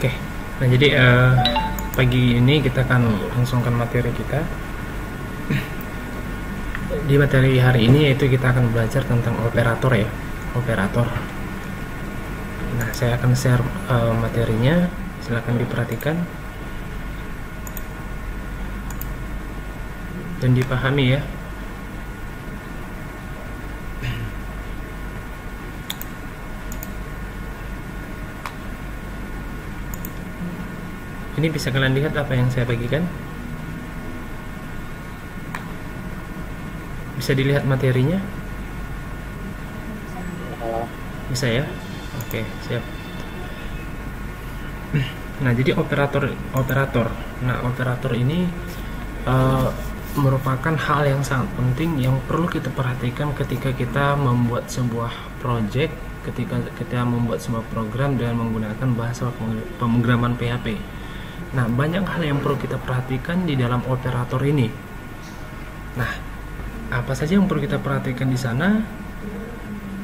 Oke, nah jadi pagi ini kita akan langsungkan materi kita. Di materi hari ini yaitu kita akan belajar tentang operator ya, operator. Nah, saya akan share materinya, silahkan diperhatikan dan dipahami ya. Ini bisa kalian lihat apa yang saya bagikan? Bisa dilihat materinya? Bisa ya? Oke, siap. Nah, jadi operator. Nah, operator ini merupakan hal yang sangat penting yang perlu kita perhatikan ketika kita membuat sebuah project, ketika kita membuat sebuah program dengan menggunakan bahasa pemrograman PHP. Nah, banyak hal yang perlu kita perhatikan di dalam operator ini. Nah, apa saja yang perlu kita perhatikan di sana?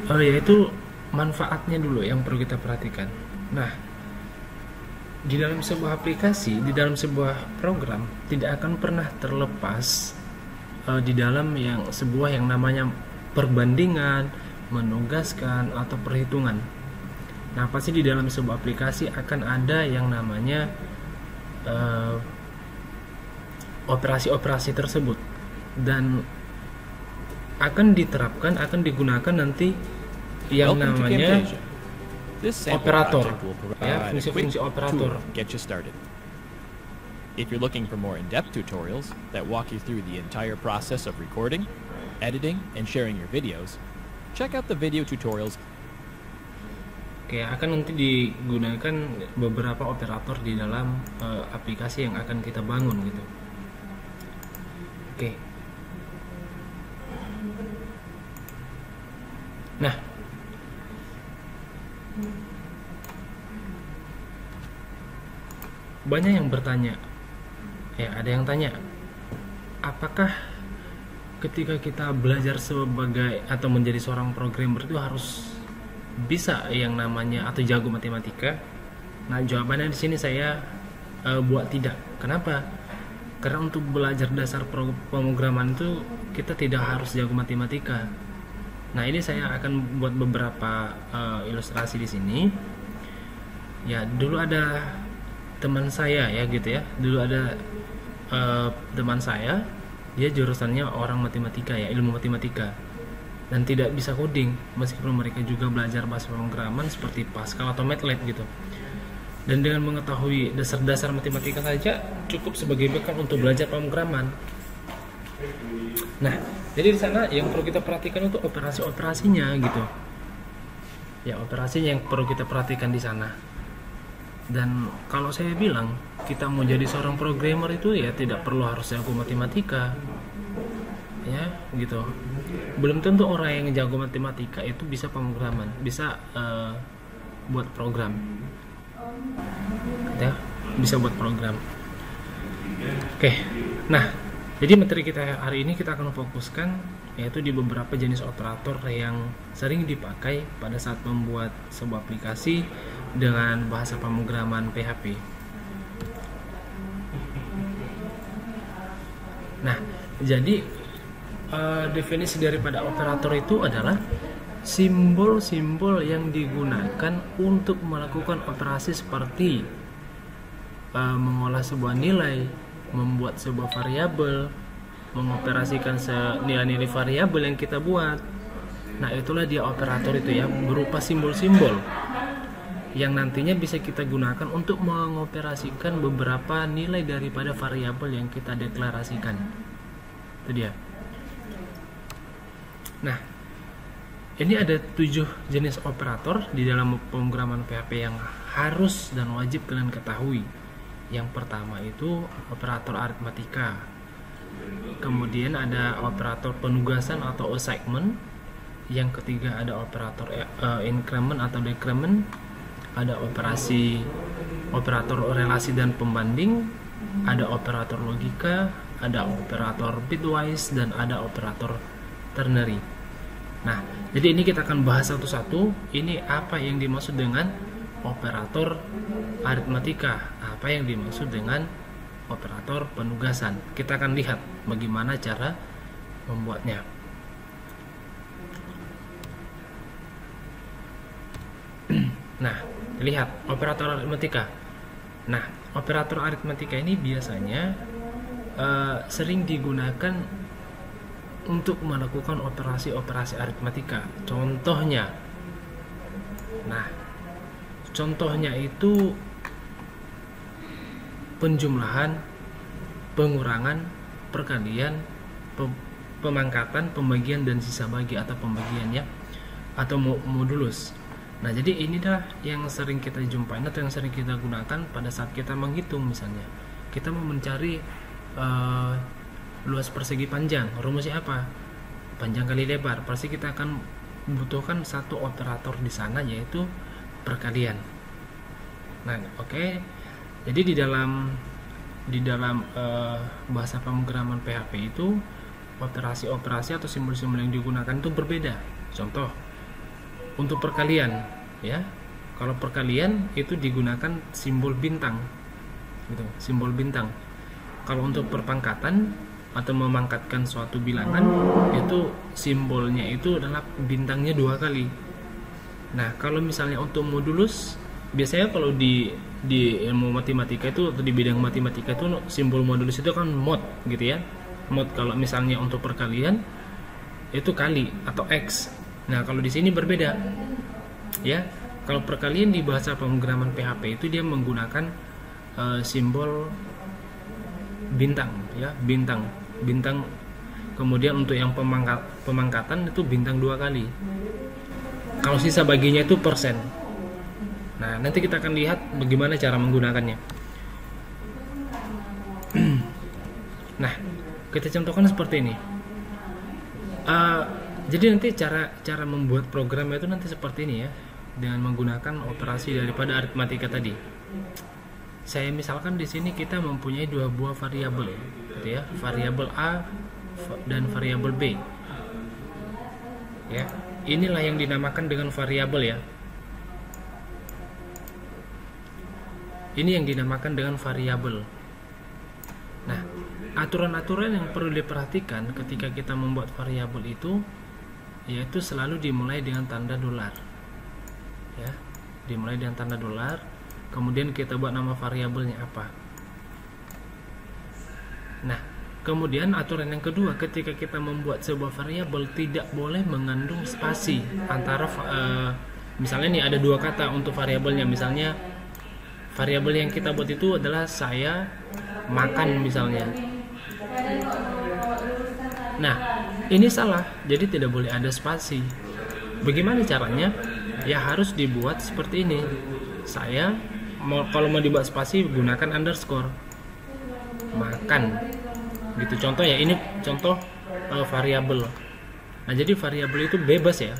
Yaitu manfaatnya dulu yang perlu kita perhatikan. Nah, di dalam sebuah aplikasi, di dalam sebuah program tidak akan pernah terlepas di dalam sebuah yang namanya perbandingan, menugaskan atau perhitungan. Nah, pasti di dalam sebuah aplikasi akan ada yang namanya operasi-operasi tersebut dan akan diterapkan, akan digunakan nanti yang namanya operator ya, fungsi-fungsi operator. Get you started. If you're looking for more in-depth tutorials that walk you through the entire process of recording, editing, and sharing your videos, check out the video tutorials. Oke, akan nanti digunakan beberapa operator di dalam aplikasi yang akan kita bangun gitu. Oke. Nah, banyak yang bertanya, ya ada yang tanya, apakah ketika kita belajar sebagai atau menjadi seorang programmer itu harus bisa yang namanya atau jago matematika? Nah, jawabannya di sini saya buat tidak. Kenapa? Karena untuk belajar dasar pemrograman itu kita tidak harus jago matematika. Nah, ini saya akan buat beberapa ilustrasi di sini. Ya, dulu ada teman saya ya gitu ya. Dulu ada teman saya, dia jurusannya orang matematika ya, ilmu matematika. Dan tidak bisa coding, meskipun mereka juga belajar bahasa pemrograman seperti Pascal atau MATLAB gitu. Dan dengan mengetahui dasar-dasar matematika saja cukup sebagai bekal untuk belajar pemrograman. Nah, jadi di sana yang perlu kita perhatikan itu operasi-operasinya gitu. Ya, operasinya yang perlu kita perhatikan di sana. Dan kalau saya bilang kita mau jadi seorang programmer itu ya tidak perlu harus jago matematika. Ya, gitu. Belum tentu orang yang jago matematika itu bisa pemrograman, bisa buat program. Ya, bisa buat program. Oke. Nah, jadi materi kita hari ini kita akan fokuskan yaitu di beberapa jenis operator yang sering dipakai pada saat membuat sebuah aplikasi dengan bahasa pemrograman PHP. Nah, jadi definisi daripada operator itu adalah simbol-simbol yang digunakan untuk melakukan operasi seperti mengolah sebuah nilai, membuat sebuah variabel, mengoperasikan nilai-nilai variabel yang kita buat. Nah, itulah dia operator itu ya, berupa simbol-simbol yang nantinya bisa kita gunakan untuk mengoperasikan beberapa nilai daripada variabel yang kita deklarasikan. Itu dia. Nah, ini ada 7 jenis operator di dalam pemrograman PHP yang harus dan wajib kalian ketahui. Yang pertama itu operator aritmatika. Kemudian ada operator penugasan atau assignment. Yang ketiga ada operator increment atau decrement. Ada operator relasi dan pembanding. Ada operator logika, ada operator bitwise, dan ada operator ternary. Nah, jadi ini kita akan bahas satu-satu. Ini apa yang dimaksud dengan operator aritmatika. Apa yang dimaksud dengan operator penugasan? Kita akan lihat bagaimana cara membuatnya. Nah, lihat operator aritmatika. Nah, operator aritmatika ini biasanya sering digunakan untuk melakukan operasi-operasi aritmatika. Contohnya, itu penjumlahan, pengurangan, perkalian, pemangkatan, pembagian dan sisa bagi atau pembagiannya, atau modulus. Nah, jadi inilah yang sering kita jumpain atau yang sering kita gunakan pada saat kita menghitung. Misalnya kita mau mencari luas persegi panjang, rumusnya apa? Panjang kali lebar. Pasti kita akan membutuhkan satu operator di sana, yaitu perkalian. Nah, oke. Jadi di dalam bahasa pemrograman PHP itu operasi-operasi atau simbol-simbol yang digunakan itu berbeda. Contoh, untuk perkalian, ya. Kalau perkalian itu digunakan simbol bintang, gitu, simbol bintang. Kalau untuk perpangkatan atau memangkatkan suatu bilangan, itu simbolnya itu adalah bintangnya 2 kali. Nah, kalau misalnya untuk modulus, biasanya kalau di ilmu matematika itu atau di bidang matematika itu simbol modulus itu kan mod, gitu ya. Mod kalau misalnya untuk perkalian itu kali atau x. Nah, kalau di sini berbeda, ya. Kalau perkalian di bahasa pemrograman PHP itu dia menggunakan simbol bintang, ya, bintang. Kemudian untuk yang pemangkatan itu bintang 2 kali. Kalau sisa baginya itu persen. Nah, nanti kita akan lihat bagaimana cara menggunakannya. Nah, kita contohkan seperti ini. Jadi nanti cara membuat program itu nanti seperti ini, ya, dengan menggunakan operasi daripada aritmatika tadi. Saya misalkan di sini kita mempunyai 2 buah variabel, gitu ya, variabel A dan variabel B. Ya, inilah yang dinamakan dengan variabel, ya. Ini yang dinamakan dengan variabel. Nah, aturan-aturan yang perlu diperhatikan ketika kita membuat variabel itu, yaitu selalu dimulai dengan tanda dolar, ya, dimulai dengan tanda dolar. Kemudian kita buat nama variabelnya apa. Nah, kemudian aturan yang kedua, ketika kita membuat sebuah variabel tidak boleh mengandung spasi antara misalnya nih ada 2 kata untuk variabelnya. Misalnya variabel yang kita buat itu adalah saya makan misalnya. Nah, ini salah. Jadi tidak boleh ada spasi. Bagaimana caranya? Ya harus dibuat seperti ini. Kalau mau dibuat spasi gunakan underscore. Makan. Gitu contoh, ya, ini contoh variabel. Nah, jadi variabel itu bebas, ya.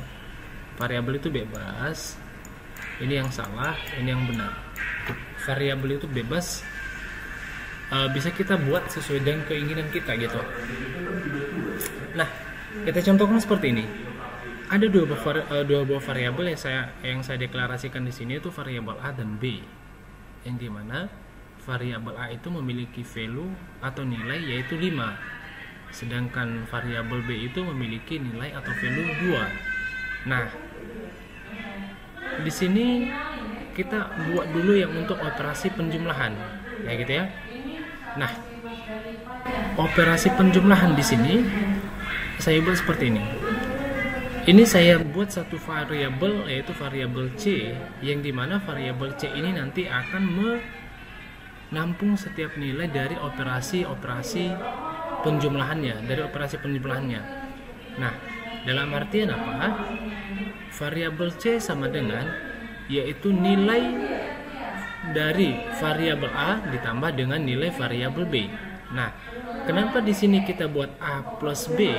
Variabel itu bebas. Ini yang salah, ini yang benar. Variabel itu bebas, bisa kita buat sesuai dengan keinginan kita, gitu. Nah, kita contohkan seperti ini. Ada dua buah variabel yang saya deklarasikan di sini, itu variabel A dan B, yang dimana variabel A itu memiliki value atau nilai yaitu 5, sedangkan variabel B itu memiliki nilai atau value 2. Nah, di sini kita buat dulu yang untuk operasi penjumlahan, ya, gitu ya. Nah, operasi penjumlahan di sini saya buat seperti ini. Ini saya buat satu variabel, yaitu variabel C, yang dimana variabel C ini nanti akan menampung setiap nilai dari operasi penjumlahannya, Nah, dalam artian apa? Variabel C sama dengan yaitu nilai dari variabel A ditambah dengan nilai variabel B. Nah, kenapa di sini kita buat A plus B?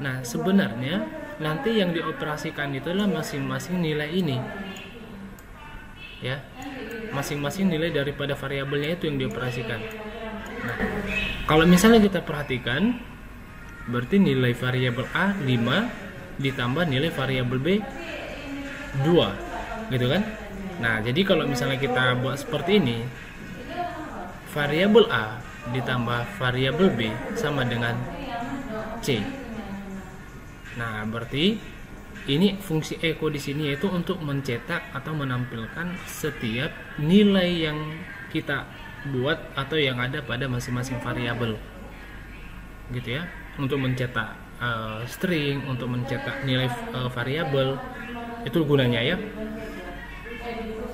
Nah, sebenarnya nanti yang dioperasikan itu adalah masing-masing nilai ini, ya, masing-masing nilai daripada variabelnya itu yang dioperasikan. Nah, kalau misalnya kita perhatikan, berarti nilai variabel A 5 ditambah nilai variabel B 2, gitu kan? Nah, jadi kalau misalnya kita buat seperti ini, variabel A ditambah variabel B sama dengan C. Nah, berarti ini fungsi echo di sini yaitu untuk mencetak atau menampilkan setiap nilai yang kita buat atau yang ada pada masing-masing variabel. Gitu ya. Untuk mencetak string, untuk mencetak nilai variabel, itu gunanya ya.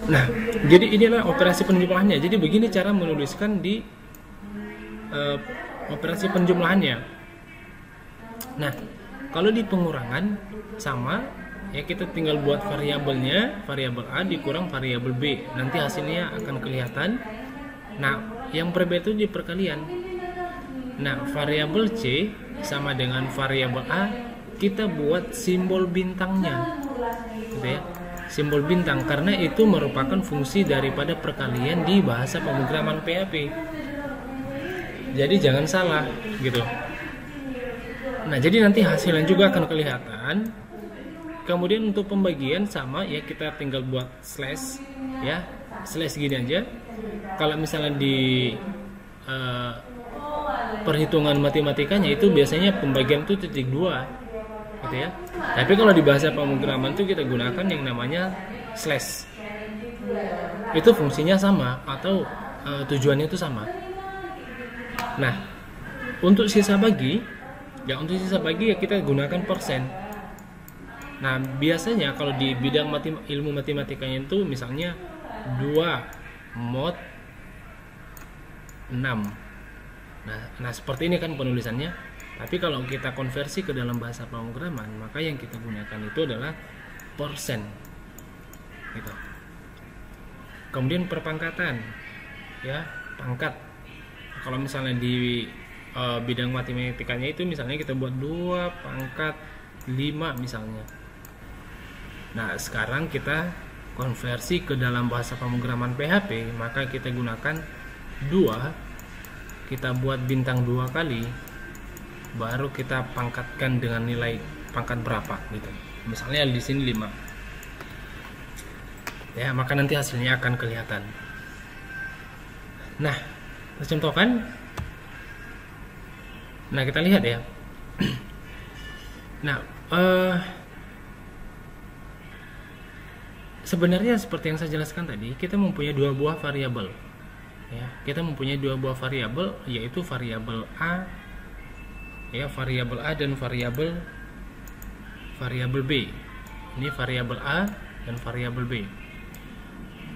Nah, jadi inilah operasi penjumlahannya. Jadi begini cara menuliskan di operasi penjumlahannya. Nah, kalau di pengurangan sama ya, kita tinggal buat variabelnya, variabel A dikurang variabel B. Nanti hasilnya akan kelihatan. Nah, yang berbeda itu di perkalian. Nah, variabel C sama dengan variabel A, kita buat simbol bintangnya. Gitu ya. Simbol bintang karena itu merupakan fungsi daripada perkalian di bahasa pemrograman PHP. Jadi jangan salah gitu. Nah, jadi nanti hasilnya juga akan kelihatan. Kemudian untuk pembagian sama ya, kita tinggal buat slash ya. Slash gini aja. Kalau misalnya di perhitungan matematikanya itu biasanya pembagian itu titik 2 gitu ya. Tapi kalau di bahasa pemrograman itu kita gunakan yang namanya slash. Itu fungsinya sama atau tujuannya itu sama. Nah, untuk sisa bagi ya, kita gunakan persen. Nah, biasanya kalau di bidang ilmu matematikanya itu misalnya 2 mod 6. Nah, seperti ini kan penulisannya. Tapi kalau kita konversi ke dalam bahasa pemrograman, maka yang kita gunakan itu adalah persen. Gitu. Kemudian perpangkatan, ya, pangkat. Kalau misalnya di bidang matematikanya itu misalnya kita buat 2 pangkat 5 misalnya. Nah, sekarang kita konversi ke dalam bahasa pemrograman PHP, maka kita gunakan 2, kita buat bintang 2 kali, baru kita pangkatkan dengan nilai pangkat berapa gitu. Misalnya di sini 5. Ya, maka nanti hasilnya akan kelihatan. Nah, kita contohkan. Nah, kita lihat ya. Nah, sebenarnya seperti yang saya jelaskan tadi, kita mempunyai 2 buah variabel. Ya, kita mempunyai 2 buah variabel, yaitu variabel A, ya, variabel A dan variabel B. Ini variabel A dan variabel B.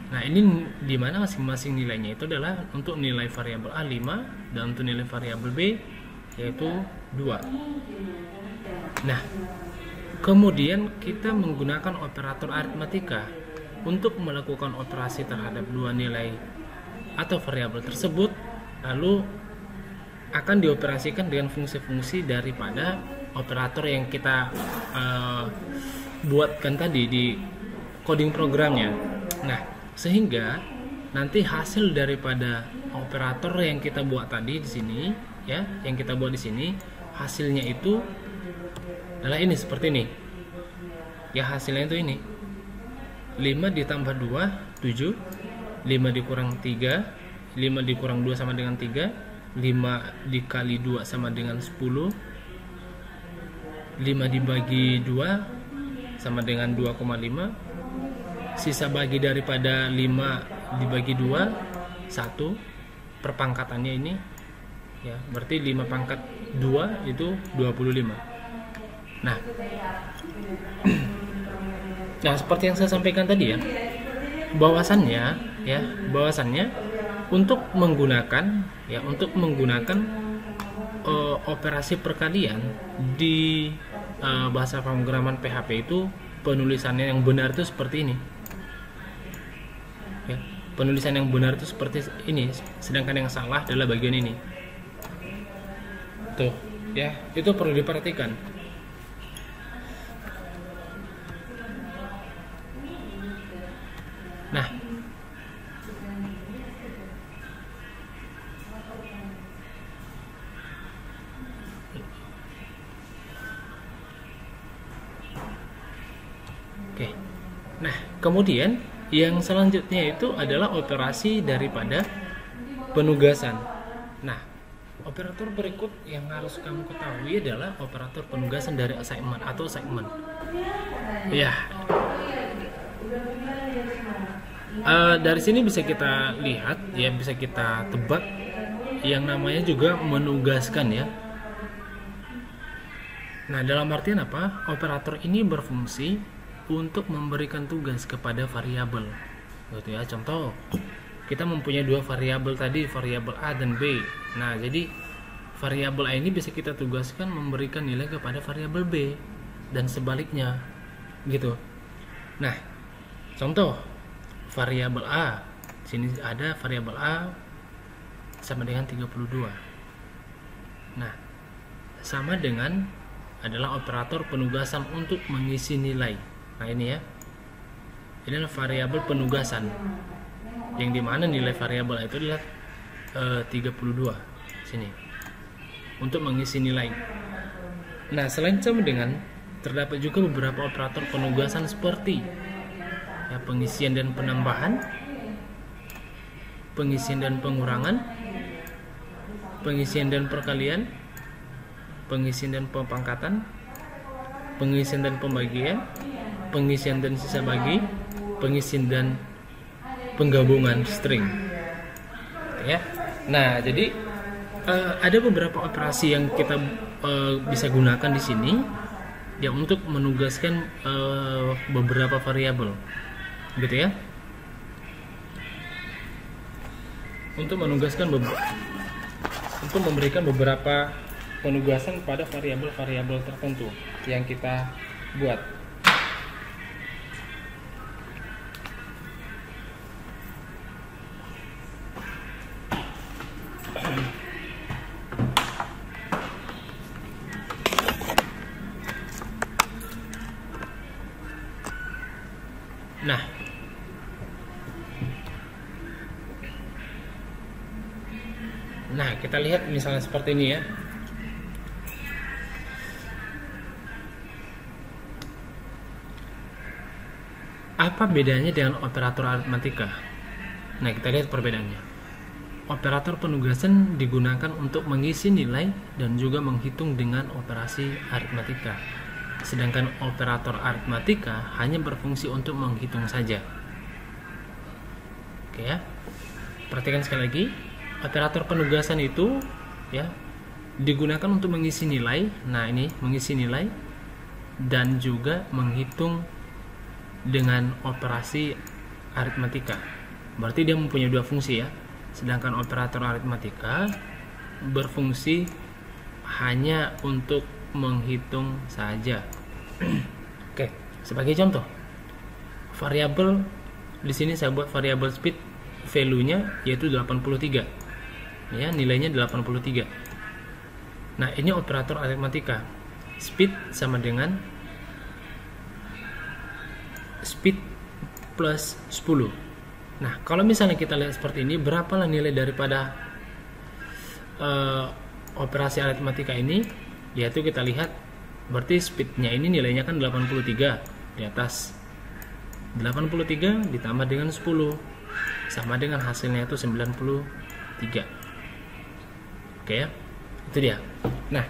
Nah, ini di mana masing-masing nilainya itu adalah untuk nilai variabel A 5 dan untuk nilai variabel B yaitu 2. Nah, kemudian kita menggunakan operator aritmatika untuk melakukan operasi terhadap 2 nilai atau variabel tersebut, lalu akan dioperasikan dengan fungsi-fungsi daripada operator yang kita buatkan tadi di coding programnya. Nah, sehingga nanti hasil daripada operator yang kita buat tadi di sini, ya, yang kita buat di sini, hasilnya itu adalah ini, seperti ini. Ya, hasilnya itu ini. 5 ditambah 2, 7. 5 dikurang 3, 5 dikurang 2 sama dengan 3. 5 dikali 2 sama dengan 10. 5 dibagi 2 sama dengan 2,5. Sisa bagi daripada 5 dibagi 2, 1. Perpangkatannya ini, ya, berarti 5 pangkat 2 itu 25. Nah, nah, seperti yang saya sampaikan tadi ya, bahwasannya untuk menggunakan operasi perkalian di bahasa pemrograman PHP itu, penulisannya yang benar itu seperti ini. Ya, penulisan yang benar itu seperti ini, sedangkan yang salah adalah bagian ini. Tuh, ya, itu perlu diperhatikan. Nah, oke. Nah, kemudian Yang selanjutnya itu adalah operasi daripada penugasan. Nah, operator berikut yang harus kamu ketahui adalah operator penugasan dari assignment atau segmen. Ya, dari sini bisa kita lihat ya, bisa kita tebak yang namanya juga menugaskan ya. Nah, dalam artian apa? Operator ini berfungsi untuk memberikan tugas kepada variabel, gitu ya. Contoh, kita mempunyai dua variabel tadi, variabel A dan B. Nah, jadi variabel A ini bisa kita tugaskan memberikan nilai kepada variabel B dan sebaliknya, gitu. Nah, contoh variabel A, sini ada variabel A sama dengan 32. Nah, sama dengan adalah operator penugasan untuk mengisi nilai. Nah, ini ya, ini adalah variabel penugasan yang dimana nilai variabel itu adalah 32 sini untuk mengisi nilai. Nah, selain sama dengan, terdapat juga beberapa operator penugasan seperti ya, pengisian dan penambahan, pengisian dan pengurangan, pengisian dan perkalian, pengisian dan pemangkatan, pengisian dan pembagian, pengisian dan sisa bagi, pengisian dan penggabungan string, ya. Nah, jadi ada beberapa operasi yang kita bisa gunakan di sini ya untuk menugaskan beberapa variabel, gitu ya. Untuk menugaskan untuk memberikan beberapa penugasan pada variabel-variabel tertentu yang kita buat. Nah, kita lihat misalnya seperti ini ya. Apa bedanya dengan operator aritmatika? Nah, kita lihat perbedaannya. Operator penugasan digunakan untuk mengisi nilai dan juga menghitung dengan operasi aritmatika. Sedangkan operator aritmatika hanya berfungsi untuk menghitung saja. Oke ya. Perhatikan sekali lagi. Operator penugasan itu ya digunakan untuk mengisi nilai. Nah, ini mengisi nilai dan juga menghitung dengan operasi aritmatika. Berarti dia mempunyai dua fungsi ya. Sedangkan operator aritmatika berfungsi hanya untuk menghitung saja. Oke, sebagai contoh, variabel di sini saya buat variabel speed, value-nya yaitu 83. Ya, nilainya 83. Nah, ini operator aritmatika. Speed sama dengan speed plus 10. Nah, kalau misalnya kita lihat seperti ini, berapalah nilai daripada operasi aritmatika ini? Yaitu kita lihat, berarti speednya ini nilainya kan 83 di atas. 83 ditambah dengan 10 sama dengan hasilnya itu 93. Oke ya, itu dia. Nah,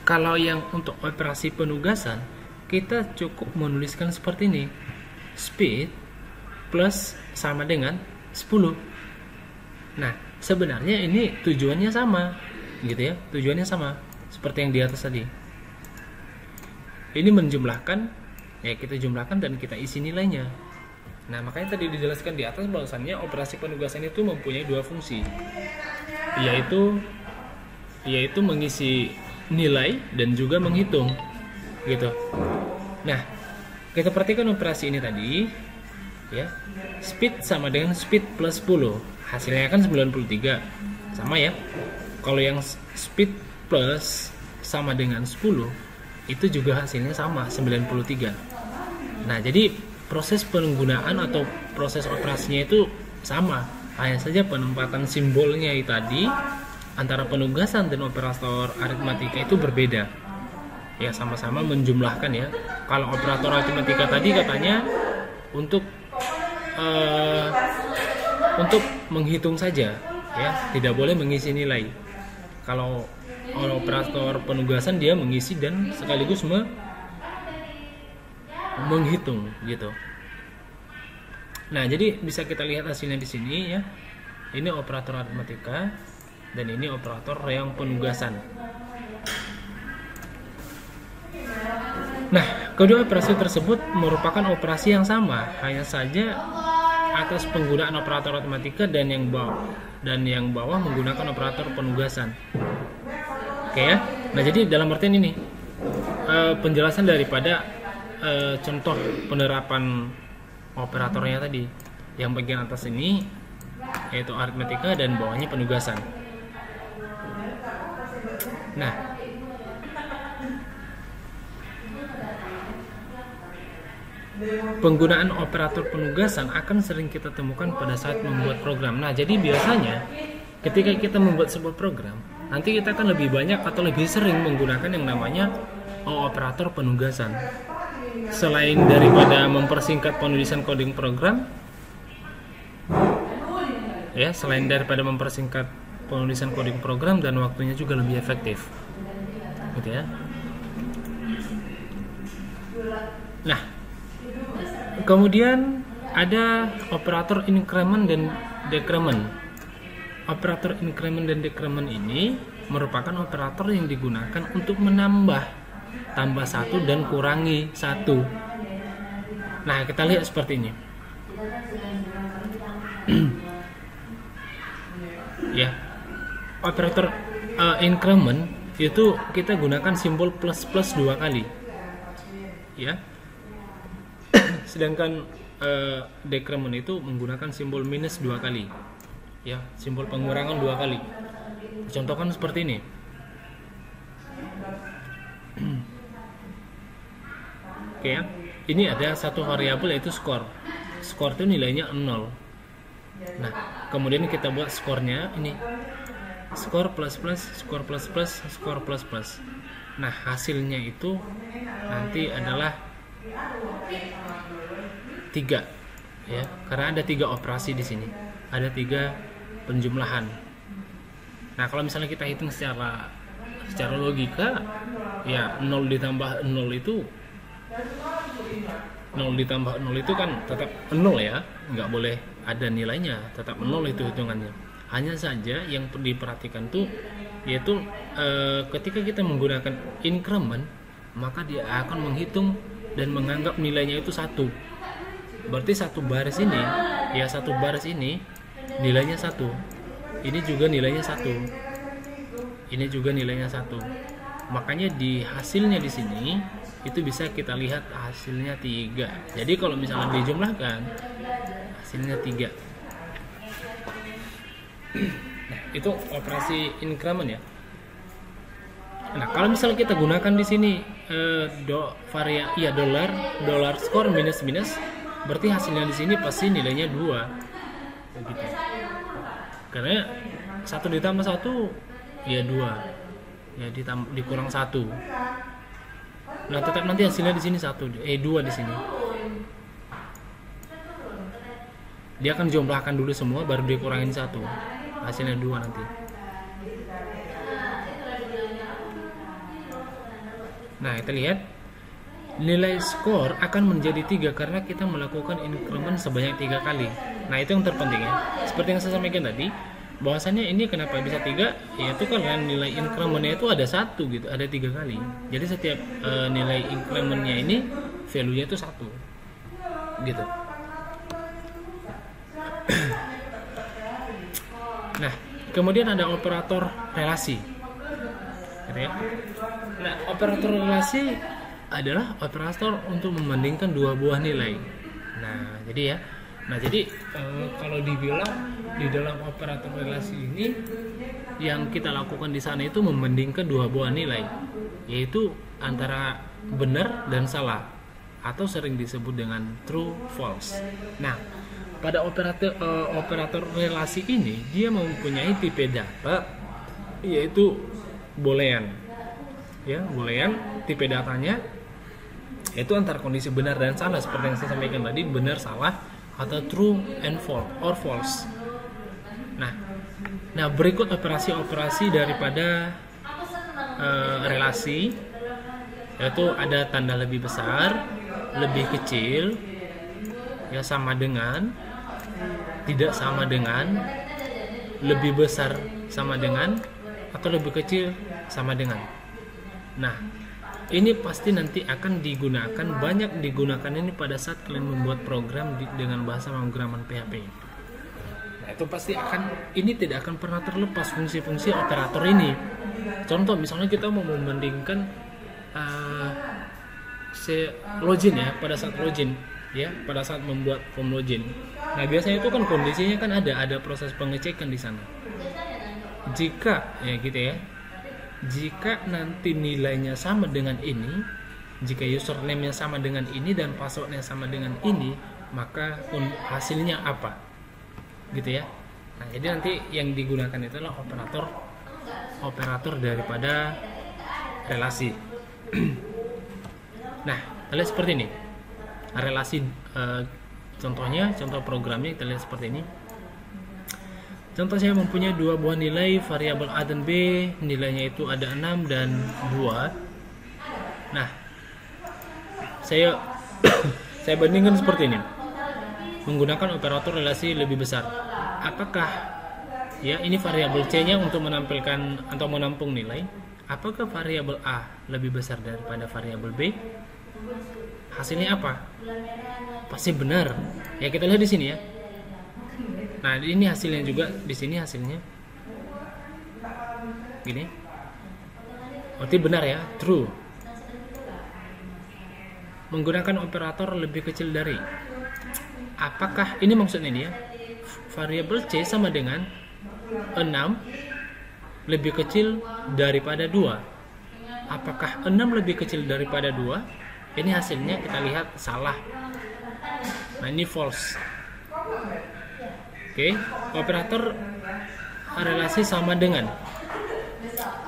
kalau yang untuk operasi penugasan, kita cukup menuliskan seperti ini. Speed plus sama dengan 10. Nah, sebenarnya ini tujuannya sama, gitu ya. Tujuannya sama, seperti yang di atas tadi. Ini menjumlahkan, ya kita jumlahkan dan kita isi nilainya. Nah, makanya tadi dijelaskan di atas bahwasannya operasi penugasan itu mempunyai dua fungsi, yaitu mengisi nilai dan juga menghitung, gitu. Nah, kita perhatikan operasi ini tadi ya. Speed sama dengan speed plus 10, hasilnya kan 93, sama ya. Kalau yang speed plus sama dengan 10 itu juga hasilnya sama, 93. Nah, jadi proses penggunaan atau proses operasinya itu sama, hanya saja penempatan simbolnya itu tadi antara penugasan dan operator aritmatika itu berbeda. Ya, sama-sama menjumlahkan ya. Kalau operator aritmatika tadi katanya untuk untuk menghitung saja, ya, tidak boleh mengisi nilai. Kalau operator penugasan dia mengisi dan sekaligus menghitung gitu. Nah, jadi bisa kita lihat hasilnya di sini ya. Ini operator aritmatika dan ini operator yang penugasan. Nah, kedua operasi tersebut merupakan operasi yang sama, hanya saja atas penggunaan operator aritmatika dan yang bawah menggunakan operator penugasan. Oke ya. Nah, jadi dalam artian ini penjelasan daripada contoh penerapan operatornya tadi. Yang bagian atas ini yaitu aritmatika dan bawahnya penugasan. Nah, penggunaan operator penugasan akan sering kita temukan pada saat membuat program. Nah, jadi biasanya ketika kita membuat sebuah program, nanti kita akan lebih banyak atau lebih sering menggunakan yang namanya operator penugasan. Selain daripada mempersingkat penulisan coding program, ya, selain daripada mempersingkat penulisan coding program dan waktunya juga lebih efektif, gitu ya. Nah, kemudian ada operator increment dan decrement. Operator increment dan decrement ini merupakan operator yang digunakan untuk menambah, tambah satu dan kurangi satu. Nah, kita lihat seperti ini. Ya, operator increment itu kita gunakan simbol plus dua kali, ya. Sedangkan decrement itu menggunakan simbol minus dua kali, ya, simbol pengurangan dua kali. Contohkan seperti ini. Oke ya, ini ada satu variabel yaitu skor. Skor itu nilainya 0. Nah, kemudian kita buat skornya ini. Skor plus plus, skor plus plus, skor plus plus. Nah, hasilnya itu nanti adalah 3, ya, karena ada 3 operasi di sini. Ada 3 penjumlahan. Nah, kalau misalnya kita hitung secara logika, ya 0 ditambah 0 itu 0 ditambah 0 itu kan tetap 0 ya, nggak boleh ada nilainya, tetap 0 itu hitungannya. Hanya saja yang diperhatikan tuh yaitu ketika kita menggunakan increment, maka dia akan menghitung dan menganggap nilainya itu 1. Berarti satu baris ini, ya, satu baris ini nilainya 1. Ini juga nilainya 1. Ini juga nilainya 1. Makanya di hasilnya di sini itu bisa kita lihat hasilnya 3. Jadi kalau misalnya dijumlahkan hasilnya 3. Nah, itu operasi increment ya. Nah, kalau misalnya kita gunakan di sini dollar skor minus, berarti hasilnya di sini pasti nilainya 2. Begitu. Karena 1 ditambah 1 ya 2. Ya dikurang 1. Nah, tetap nanti hasilnya di sini 2 di sini. Dia akan jumlahkan dulu semua baru dia kurangin 1. Hasilnya 2 nanti. Nah, kita lihat nilai skor akan menjadi 3 karena kita melakukan increment sebanyak 3 kali. Nah, itu yang terpenting ya. Seperti yang saya sampaikan tadi, bahwasannya ini kenapa bisa 3, yaitu karena nilai incrementnya itu ada 1 gitu, ada 3 kali. Jadi setiap nilai incrementnya ini value-nya itu 1 gitu. Nah, kemudian ada operator relasi. Nah, operator relasi adalah operator untuk membandingkan dua buah nilai. Nah, jadi kalau dibilang di dalam operator relasi ini yang kita lakukan di sana itu membandingkan dua buah nilai, yaitu antara benar dan salah, atau sering disebut dengan true false. Nah, pada operator relasi ini dia mempunyai tipe data yaitu boolean. Ya, boolean tipe datanya yaitu antara kondisi benar dan salah, seperti yang saya sampaikan tadi, benar salah atau true and false or false. Nah, berikut operasi-operasi daripada relasi, yaitu ada tanda lebih besar, lebih kecil, ya sama dengan, tidak sama dengan, lebih besar sama dengan, atau lebih kecil sama dengan. Nah, ini pasti nanti akan digunakan, banyak digunakan ini pada saat kalian membuat program dengan bahasa pemrograman PHP. Nah, itu pasti akan, ini tidak akan pernah terlepas fungsi-fungsi operator ini. Contoh misalnya kita mau membandingkan login ya, pada saat login ya, pada saat membuat form login. Nah, biasanya itu kan kondisinya kan ada proses pengecekan di sana. Jika ya gitu ya, jika nanti nilainya sama dengan ini, jika username-nya sama dengan ini dan password-nya sama dengan ini, maka hasilnya apa? Gitu ya. Nah, jadi nanti yang digunakan itu adalah operator daripada relasi. Nah, kita lihat seperti ini. Relasi contohnya, contoh programnya kita lihat seperti ini. Contoh, saya mempunyai dua buah nilai variabel A dan B, nilainya itu ada 6 dan 2. Nah, saya bandingkan seperti ini. Menggunakan operator relasi lebih besar. Apakah ya ini variabel C-nya untuk menampilkan atau menampung nilai? Apakah variabel A lebih besar daripada variabel B? Hasilnya apa? Pasti benar. Ya, kita lihat di sini ya. Nah, ini hasilnya juga, di sini hasilnya gini. Berarti benar ya, true. Menggunakan operator lebih kecil dari. Apakah ini maksudnya ini ya? Variabel C sama dengan 6 lebih kecil daripada 2. Apakah 6 lebih kecil daripada 2? Ini hasilnya kita lihat salah. Nah, ini false. Oke, operator relasi sama dengan.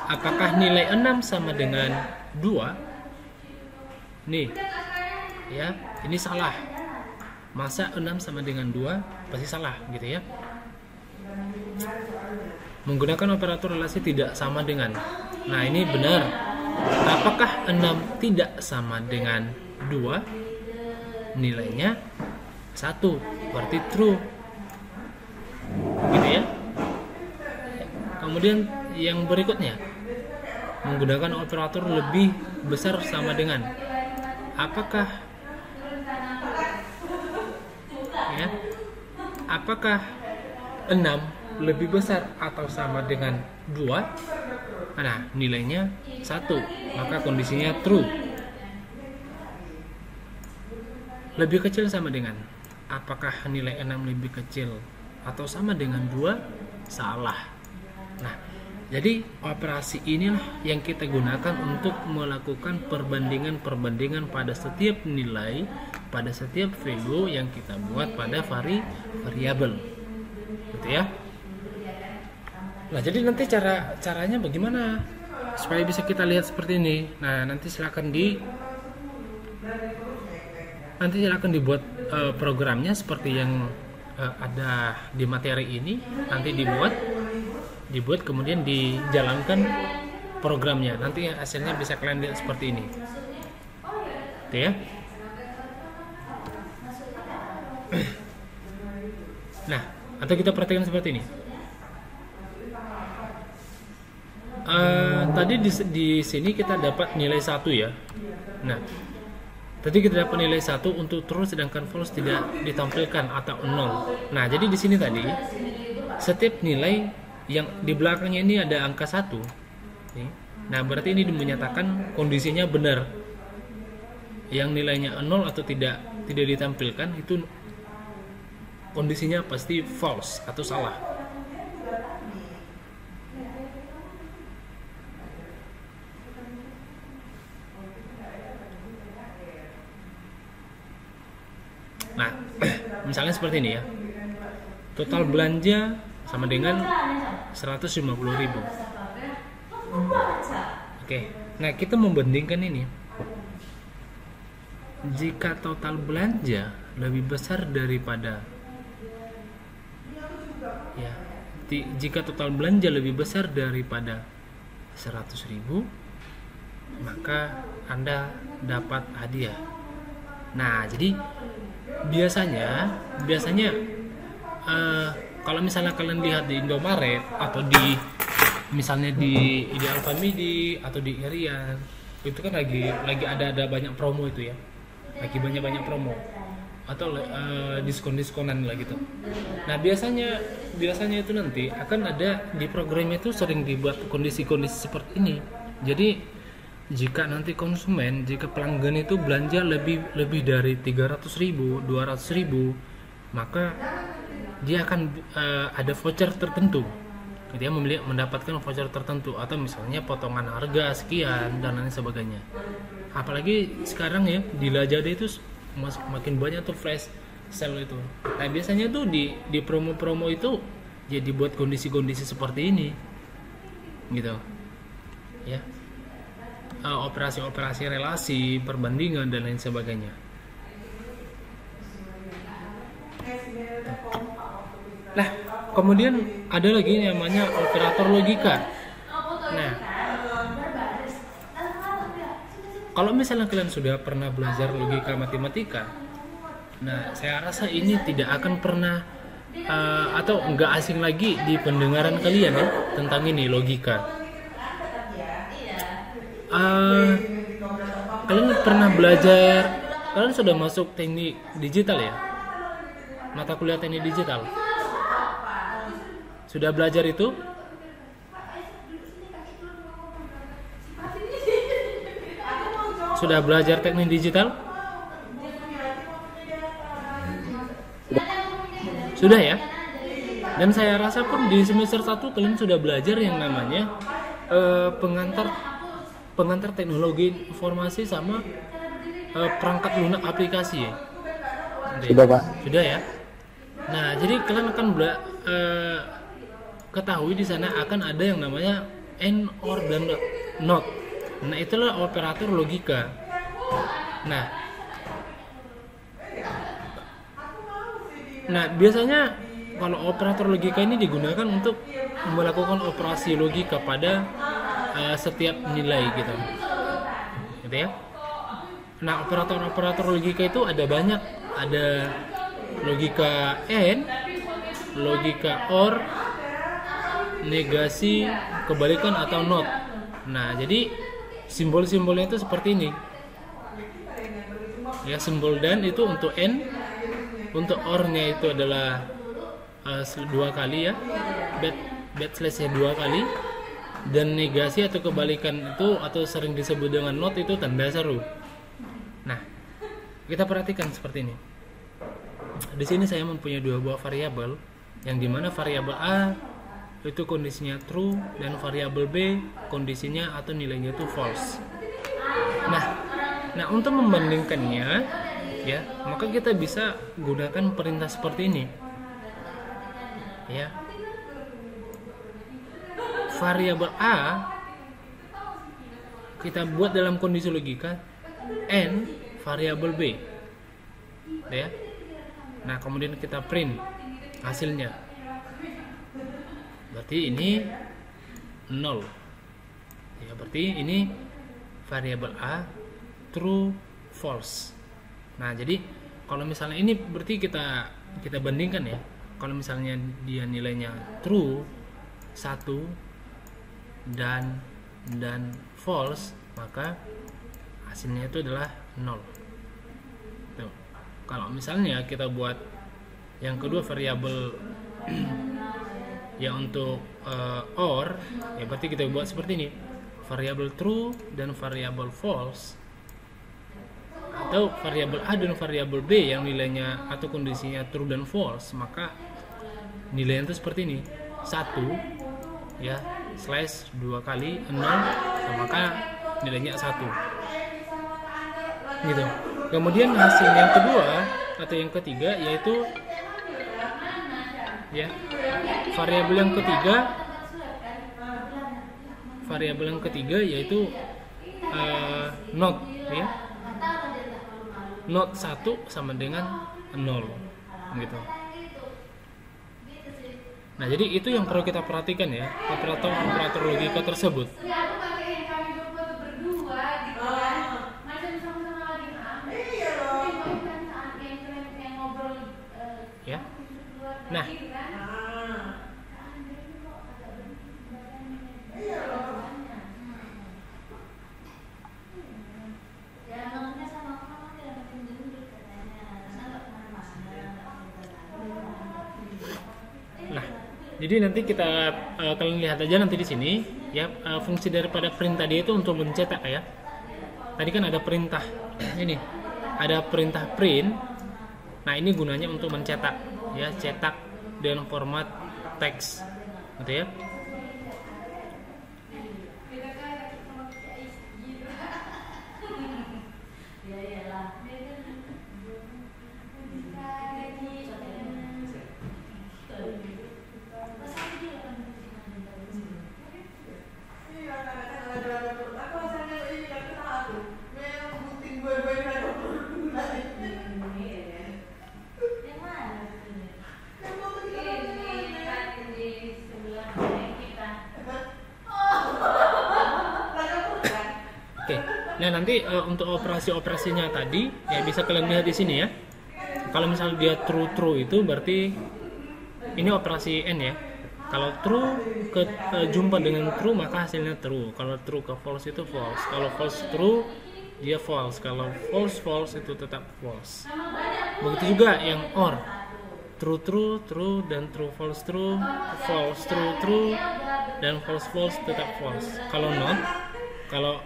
Apakah nilai 6 sama dengan 2? Nih. Ya, ini salah. Masa 6 sama dengan 2? Pasti salah, gitu ya. Menggunakan operator relasi tidak sama dengan. Nah, ini benar. Apakah 6 tidak sama dengan 2? Nilainya 1, berarti true. Gitu ya. Kemudian yang berikutnya, menggunakan operator lebih besar sama dengan. Apakah ya? Apakah 6 lebih besar atau sama dengan 2? Nah, nilainya 1, maka kondisinya true. Lebih kecil sama dengan. Apakah nilai 6 lebih kecil atau sama dengan 2? Salah. Nah, jadi operasi inilah yang kita gunakan untuk melakukan perbandingan pada setiap nilai, pada setiap value yang kita buat pada variabel. Gitu ya. Nah, jadi nanti caranya bagaimana supaya bisa kita lihat seperti ini. Nah, nanti silakan dibuat programnya seperti yang ada di materi ini. Nanti dibuat kemudian dijalankan programnya. Nanti hasilnya bisa kalian lihat seperti ini. Gitu ya. Nah, atau kita perhatikan seperti ini. Tadi di sini kita dapat nilai 1 ya. Nah, tadi kita dapat nilai 1 untuk true, sedangkan false tidak ditampilkan atau 0. Nah, jadi di sini tadi setiap nilai yang di belakangnya ini ada angka 1. Nah, berarti ini menyatakan kondisinya benar. Yang nilainya 0 atau tidak ditampilkan itu kondisinya pasti false atau salah. Nah, misalnya seperti ini ya. Total belanja sama dengan 150.000. Oke. Nah, kita membandingkan ini. Jika total belanja lebih besar daripada ya, jika total belanja lebih besar daripada 100.000, maka Anda dapat hadiah. Nah, jadi biasanya kalau misalnya kalian lihat di Indomaret atau di misalnya di Alfamidi atau di Irian, itu kan lagi ada banyak promo itu ya, lagi banyak promo atau diskon-diskonan lah gitu. Nah, biasanya itu nanti akan ada di programnya itu sering dibuat kondisi-kondisi seperti ini. Jadi jika nanti jika pelanggan itu belanja lebih dari 300.000, 200.000, maka dia akan ada voucher tertentu. Dia mendapatkan voucher tertentu atau misalnya potongan harga sekian dan lain sebagainya. Apalagi sekarang ya di Lazada itu makin banyak tuh flash sale itu. Nah, biasanya tuh di promo-promo itu jadi buat kondisi-kondisi seperti ini gitu ya, operasi-operasi relasi, perbandingan dan lain sebagainya. Nah, kemudian ada lagi namanya operator logika. Nah, kalau misalnya kalian sudah pernah belajar logika matematika, nah saya rasa ini tidak akan pernah atau enggak asing lagi di pendengaran kalian ya tentang ini logika. Kalian pernah belajar, kalian sudah masuk teknik digital ya, mata kuliah teknik digital. Sudah belajar itu? Sudah belajar teknik digital? Sudah ya? Dan saya rasa pun di semester 1 kalian sudah belajar yang namanya pengantar teknologi informasi sama perangkat lunak aplikasi ya? Sudah, Pak. Sudah ya? Nah, jadi kalian akan ketahui di sana akan ada yang namanya AND, OR, dan NOT. Nah, itulah operator logika. Nah, biasanya kalau operator logika ini digunakan untuk melakukan operasi logika pada setiap nilai gitu ya. Nah, operator logika itu ada banyak, ada logika AND, logika OR, negasi, kebalikan atau NOT. Nah, jadi simbol-simbolnya itu seperti ini. Ya, simbol dan itu untuk N, untuk OR-nya itu adalah 2 kali ya, backslash-nya 2 kali, dan negasi atau kebalikan itu atau sering disebut dengan NOT itu tanda seru. Nah, kita perhatikan seperti ini. Di sini saya mempunyai 2 buah variabel, yang dimana variabel A itu kondisinya true dan variabel B kondisinya atau nilainya itu false. Nah, untuk membandingkannya ya, maka kita bisa gunakan perintah seperti ini. Ya. Variabel A kita buat dalam kondisi logika N variabel B. Ya. Nah, kemudian kita print hasilnya. Berarti ini 0. Ya, berarti ini variabel A true false. Nah, jadi kalau misalnya ini berarti kita bandingkan ya. Kalau misalnya dia nilainya true 1 dan false, maka hasilnya itu adalah 0. Tuh. Kalau misalnya kita buat yang kedua variabel yang untuk OR, ya berarti kita buat seperti ini, variabel true dan variabel false, atau variabel A dan variabel B yang nilainya atau kondisinya true dan false, maka nilainya itu seperti ini, 1 ya slash 2 kali 0, maka nilainya 1 gitu. Kemudian hasil yang kedua atau yang ketiga yaitu ya variabel yang ketiga yaitu not ya, not 1 sama dengan 0 gitu. Nah, jadi itu yang perlu kita perhatikan ya, operator logika tersebut. Ya. Nah, jadi nanti kita kalian lihat aja nanti di sini ya, fungsi daripada print tadi itu untuk mencetak ya. Tadi kan ada perintah ini, ada perintah print. Nah, ini gunanya untuk mencetak ya, cetak dengan format teks gitu ya. Nah, nanti untuk operasinya tadi ya bisa kalian lihat di sini ya. Kalau misalnya dia true itu berarti ini operasi N ya. Kalau true jumpa dengan true maka hasilnya true. Kalau true ke false itu false. Kalau false true dia false. Kalau false itu tetap false. Begitu juga yang or. True dan true false true dan false tetap false. Kalau not, kalau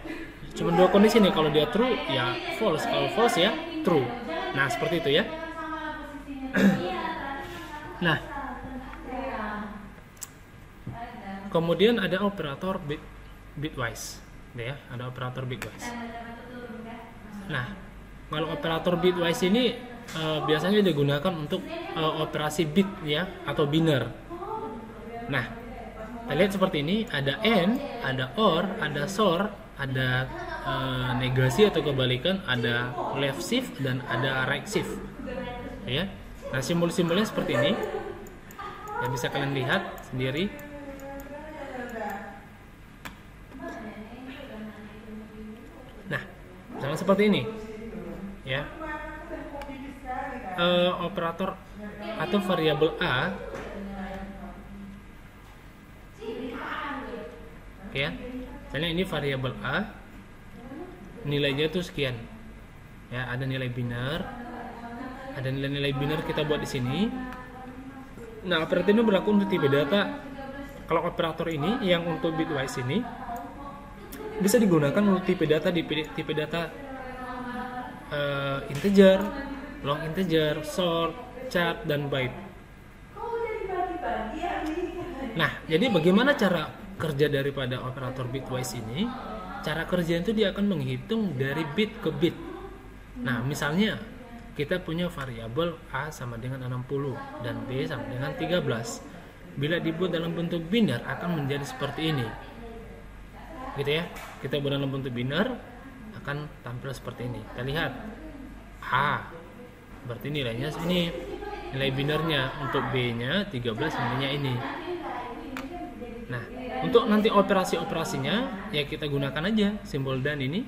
cuma dua kondisi nih, kalau dia true ya false, kalau false ya true. Nah, seperti itu ya. Nah, kemudian ada operator bitwise ya, ada operator bitwise. Nah, kalau operator bitwise ini biasanya digunakan untuk operasi bit ya, atau biner. Nah, kita lihat seperti ini, ada AND, ada OR, ada SOR, ada negasi atau kebalikan, ada left shift dan ada right shift ya. Nah, simbol-simbolnya seperti ini ya, bisa kalian lihat sendiri. Nah, misalnya seperti ini ya, operator atau variabel A ya. Misalnya ini variabel A, nilainya tuh sekian. Ya, ada nilai biner. Ada nilai-nilai biner kita buat di sini. Nah, operator ini berlaku untuk tipe data. Kalau operator ini yang untuk bitwise ini bisa digunakan untuk tipe data integer, long integer, short, chart, dan byte. Nah, jadi bagaimana cara kerja daripada operator bitwise ini? Cara kerja itu dia akan menghitung dari bit ke bit. Nah, misalnya kita punya variabel A sama dengan 60 dan B sama dengan 13. Bila dibuat dalam bentuk biner akan menjadi seperti ini. Gitu ya. Kita buat dalam bentuk biner akan tampil seperti ini. Kita lihat A berarti nilainya ini, nilai binernya. Untuk B-nya 13, nilainya ini. Nah, untuk nanti operasinya ya kita gunakan aja simbol dan ini.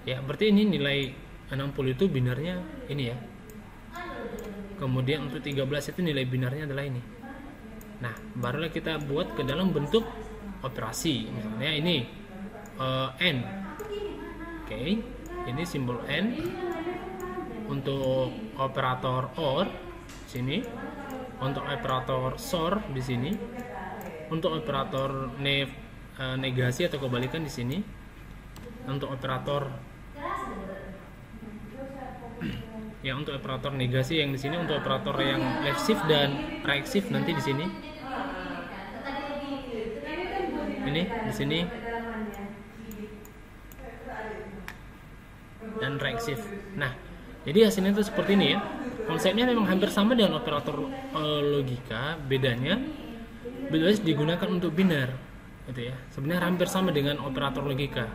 Ya, berarti ini nilai 60 itu binernya ini ya. Kemudian untuk 13 itu nilai binarnya adalah ini. Nah, barulah kita buat ke dalam bentuk operasi. Misalnya ini N. Oke, ini simbol N. Untuk operator OR sini. Untuk operator SOR di sini. Untuk operator negasi atau kebalikan di sini. Untuk operator ya, untuk operator negasi yang di sini, untuk operator yang left shift dan right shift nanti di sini. Ini di sini. Dan right shift. Nah, jadi hasilnya itu seperti ini ya. Konsepnya memang hampir sama dengan operator logika, bedanya bitwise digunakan untuk biner gitu ya. Sebenarnya hampir sama dengan operator logika.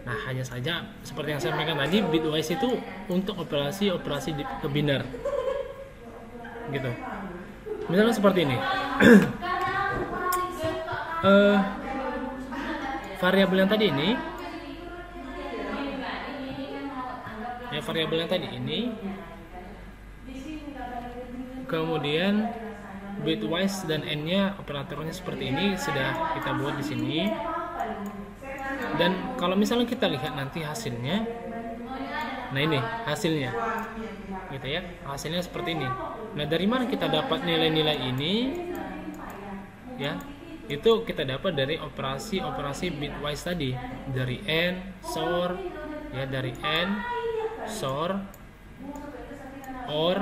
Nah, hanya saja seperti yang saya sampaikan tadi, bitwise itu untuk operasi binar. Gitu. Misalnya seperti ini. Variabel yang tadi ini, ya variabel yang tadi ini, kemudian bitwise dan n-nya operatornya seperti ini sudah kita buat di sini. Dan kalau misalnya kita lihat nanti hasilnya, nah ini hasilnya, gitu ya, hasilnya seperti ini. Nah, dari mana kita dapat nilai-nilai ini? Ya, itu kita dapat dari operasi bitwise tadi, dari n, SOR, ya, dari n, SOR, OR,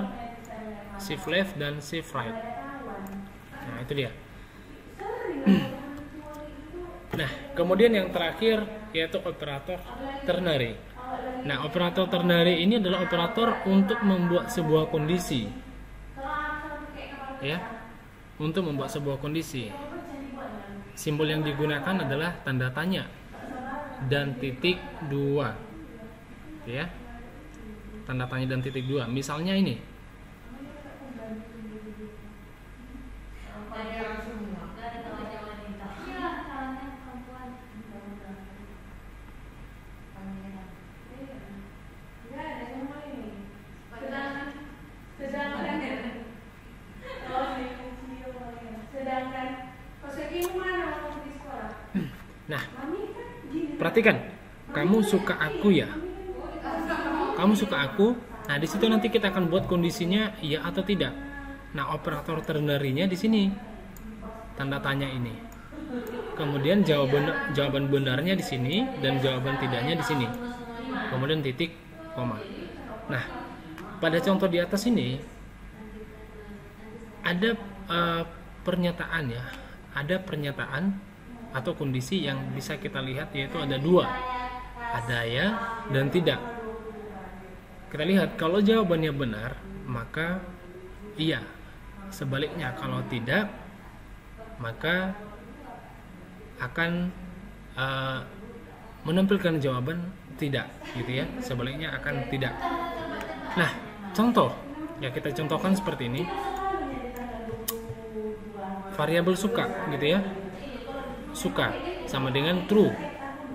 shift left dan shift right. Nah, itu dia. Nah, kemudian yang terakhir yaitu operator ternary. Nah, operator ternary ini adalah operator untuk membuat sebuah kondisi. Ya, untuk membuat sebuah kondisi. Simbol yang digunakan adalah tanda tanya dan titik 2. Ya. Tanda tanya dan titik 2. Misalnya ini. Nah, perhatikan, kamu suka aku ya? Kamu suka aku? Nah, di situ nanti kita akan buat kondisinya iya atau tidak. Nah, operator ternary-nya di sini, tanda tanya ini. Kemudian jawaban benarnya di sini dan jawaban tidaknya di sini. Kemudian titik, koma. Nah, pada contoh di atas ini ada pernyataan ya, ada pernyataan atau kondisi yang bisa kita lihat, yaitu ada 2, ada ya dan tidak. Kita lihat, kalau jawabannya benar maka iya, sebaliknya kalau tidak maka akan menampilkan jawaban tidak, gitu ya, sebaliknya akan tidak. Nah, contoh ya, kita contohkan seperti ini. Variabel suka, gitu ya, suka sama dengan true,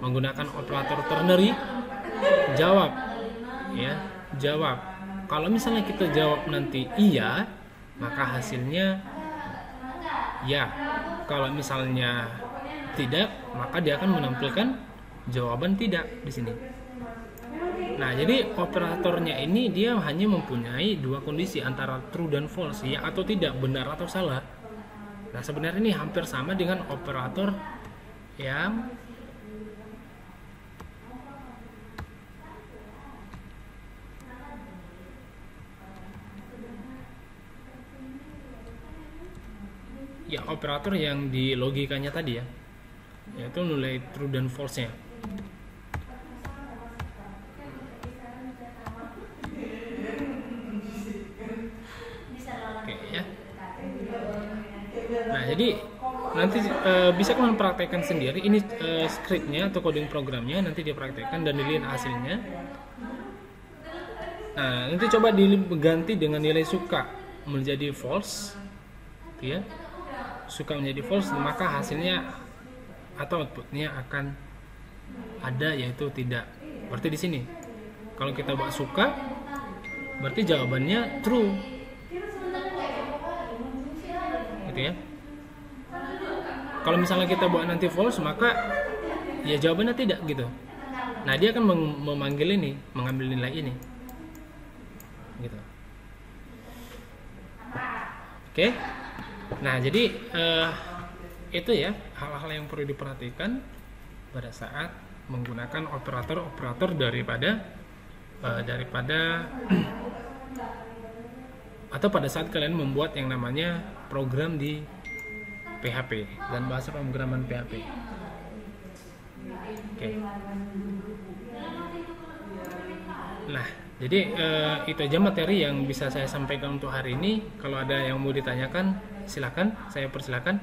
menggunakan operator ternary. Jawab, ya, jawab. Kalau misalnya kita jawab nanti iya, maka hasilnya ya. Kalau misalnya tidak, maka dia akan menampilkan jawaban tidak di sini. Nah, jadi operatornya ini dia hanya mempunyai 2 kondisi, antara true dan false, ya atau tidak, benar atau salah. Nah, sebenarnya ini hampir sama dengan operator yang operator yang di logikanya tadi ya, yaitu nilai true dan false-nya. Oke ya. Nah, jadi nanti bisa kalian praktekkan sendiri. Ini scriptnya atau coding programnya, nanti dipraktekkan dan dilihat hasilnya. Nah, nanti coba diganti dengan nilai suka menjadi false, ya, suka menjadi false, maka hasilnya atau outputnya akan ada, yaitu tidak. Berarti di sini kalau kita buat suka, berarti jawabannya true, gitu ya. Kalau misalnya kita buat nanti false, maka ya jawabannya tidak, gitu. Nah, dia akan memanggil ini, mengambil nilai ini, gitu. Oke. Nah, jadi itu ya hal-hal yang perlu diperhatikan pada saat menggunakan operator-operator daripada atau pada saat kalian membuat yang namanya program di PHP dan bahasa pemrograman PHP. Oke. Nah, jadi itu aja materi yang bisa saya sampaikan untuk hari ini. Kalau ada yang mau ditanyakan, silakan, saya persilakan.